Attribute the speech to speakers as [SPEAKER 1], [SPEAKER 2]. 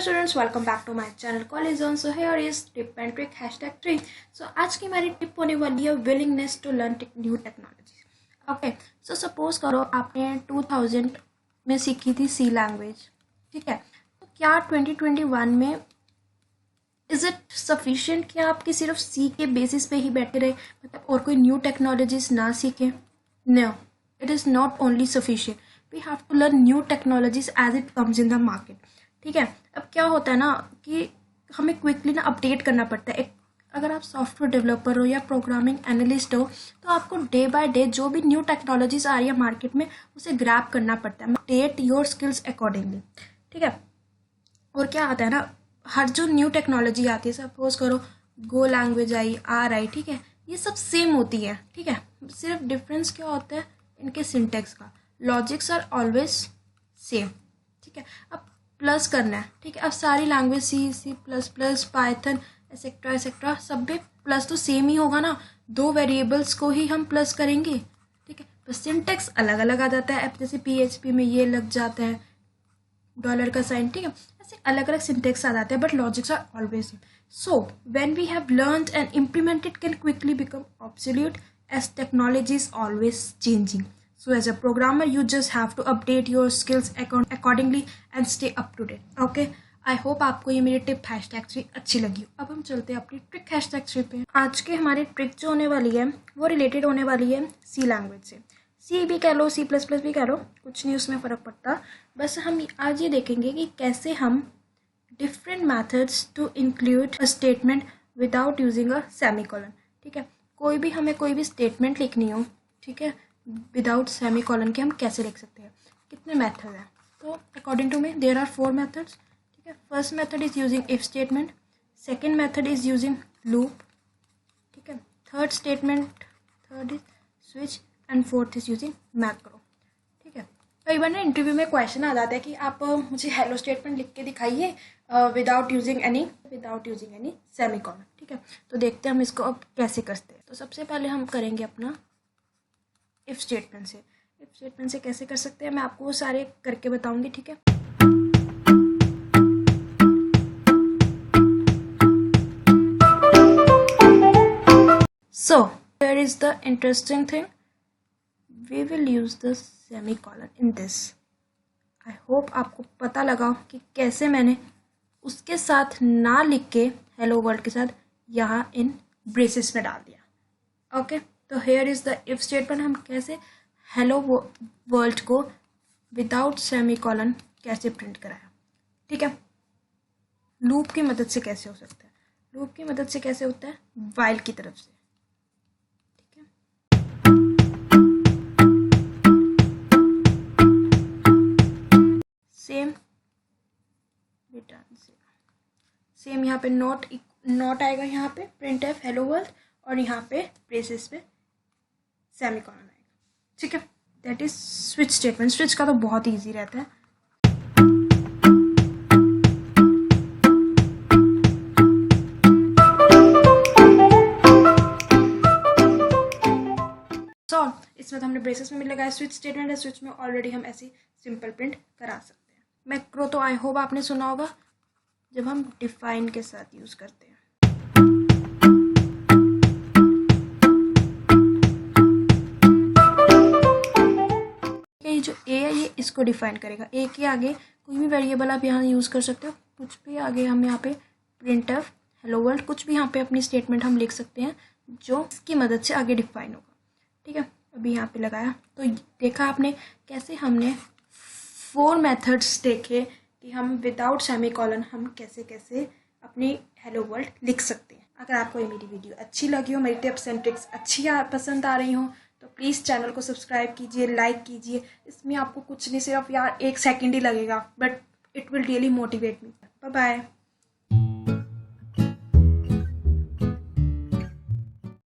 [SPEAKER 1] Students, welcome back to my channel collegezone। So here is tip and trick #3। So आज की हमारी tip होने वाली है willingness to learn new technology. Okay, so suppose करो आपने 2000 में सीखी थी सी लैंग्वेज, ठीक है। तो क्या 2021 में इज इट सफिशिएंट कि आपकी सिर्फ सी के बेसिस पे ही बैठे रहे, मतलब और कोई न्यू टेक्नोलॉजीज ना सीखें? No, it is not only sufficient, we have to learn new technologies as it comes in the market, ठीक है। अब क्या होता है ना कि हमें क्विकली ना अपडेट करना पड़ता है। एक अगर आप सॉफ्टवेयर डेवलपर हो या प्रोग्रामिंग एनालिस्ट हो तो आपको डे बाय डे जो भी न्यू टेक्नोलॉजीज आ रही है मार्केट में उसे ग्रैब करना पड़ता है, अपडेट योर स्किल्स अकॉर्डिंगली, ठीक है। और क्या आता है ना, हर जो न्यू टेक्नोलॉजी आती है, सपोज करो गो लैंग्वेज आई, आर आई, ठीक है, ये सब सेम होती है, ठीक है। सिर्फ डिफरेंस क्या होता है इनके सिंटेक्स का, लॉजिक्स आर ऑलवेज सेम, ठीक है। अब प्लस करना है, ठीक है। अब सारी language c plus plus, Python etcetera etcetera, सब में प्लस तो सेम ही होगा ना, दो वेरिएबल्स को ही हम प्लस करेंगे, ठीक है। बस सिंटेक्स अलग अलग आ जाता है। अब जैसे PHP में ये लग जाता है डॉलर का साइन, ठीक है, ऐसे अलग अलग सिंटेक्स आ जाते हैं, but logics are always same. So when we have learned and implemented can quickly become obsolete as technology is always changing. So as a programmer, you just have to update your skills accordingly and stay up to date. Okay? I hope आपको ये मेरी tip #3 अच्छी लगी। अब हम चलते हैं अपनी ट्रिक #3 पे। आज के हमारी ट्रिक जो होने वाली है वो रिलेटेड होने वाली है सी लैंग्वेज से। सी भी कह लो, C++ भी कह लो, कुछ नहीं उसमें फ़र्क पड़ता। बस हम आज ये देखेंगे कि कैसे हम different methods to include a statement without using a semicolon, ठीक है। हमें कोई भी स्टेटमेंट लिखनी हो, ठीक है, विदाउट सेमीकोलन के हम कैसे लिख सकते हैं, कितने मेथड हैं? तो according to me there are 4 methods, ठीक है। First method is using if statement, second method is using loop, ठीक है। Third is switch and fourth is using macro, ठीक है। कई बार ना इंटरव्यू में क्वेश्चन आ जाता है कि आप मुझे हेलो स्टेटमेंट लिख के दिखाइए विदाउट यूजिंग एनी सेमीकोलन, ठीक है। तो देखते हैं हम इसको अब कैसे करते हैं। तो सबसे पहले हम करेंगे अपना इफ स्टेटमेंट से। इफ स्टेटमेंट से कैसे कर सकते हैं मैं आपको वो सारे करके बताऊंगी, ठीक है। So here is the interesting thing, we will use the semicolon in this. I hope आपको पता लगा कि कैसे मैंने उसके साथ ना लिख के हेलो वर्ल्ड के साथ यहाँ इन ब्रेसेस में डाल दिया। ओके, तो here is the if statement, हम कैसे हेलो वर्ल्ड को विदाउट सेमीकोलन कैसे प्रिंट कराया, ठीक है। लूप की मदद से कैसे हो सकता है, लूप की मदद से कैसे होता है, वाइल की तरफ से, ठीक है। सेम रिटर्न सेम यहाँ पे नोट आएगा, यहाँ पे प्रिंट एफ हेलो वर्ल्ड, और यहाँ पे ब्रेसेस पे सेमीकोलन आएगा, ठीक है। That is switch statement. Switch का तो बहुत इजी रहता है। सो इसमें तो हमने ब्रेसेस में भी लगाया स्विच स्टेटमेंट है, स्विच में ऑलरेडी हम ऐसे सिंपल प्रिंट करा सकते हैं। मैक्रो तो आई होप आपने सुना होगा, जब हम डिफाइन के साथ यूज करते हैं। ये जो ए है ये इसको डिफाइन करेगा, ए के आगे कोई भी वेरिएबल आप यहाँ यूज कर सकते हो, कुछ भी आगे हम यहाँ पे प्रिंट एफ हेलो वर्ल्ड, कुछ भी यहाँ पे अपनी स्टेटमेंट हम लिख सकते हैं जो इसकी मदद से आगे डिफाइन होगा, ठीक है। अभी यहाँ पे लगाया तो देखा आपने कैसे हमने 4 मेथड्स देखे कि हम विदाउट सेमीकोलन हम कैसे कैसे अपनी हेलो वर्ल्ड लिख सकते हैं। अगर आपको ये मेरी वीडियो अच्छी लगी हो, मेरी टिप्स एंड ट्रिक्स पसंद आ रही हो, तो प्लीज़ चैनल को सब्सक्राइब कीजिए, लाइक कीजिए। इसमें आपको कुछ नहीं, सिर्फ यार 1 सेकंड ही लगेगा, but it will really motivate me. Bye bye.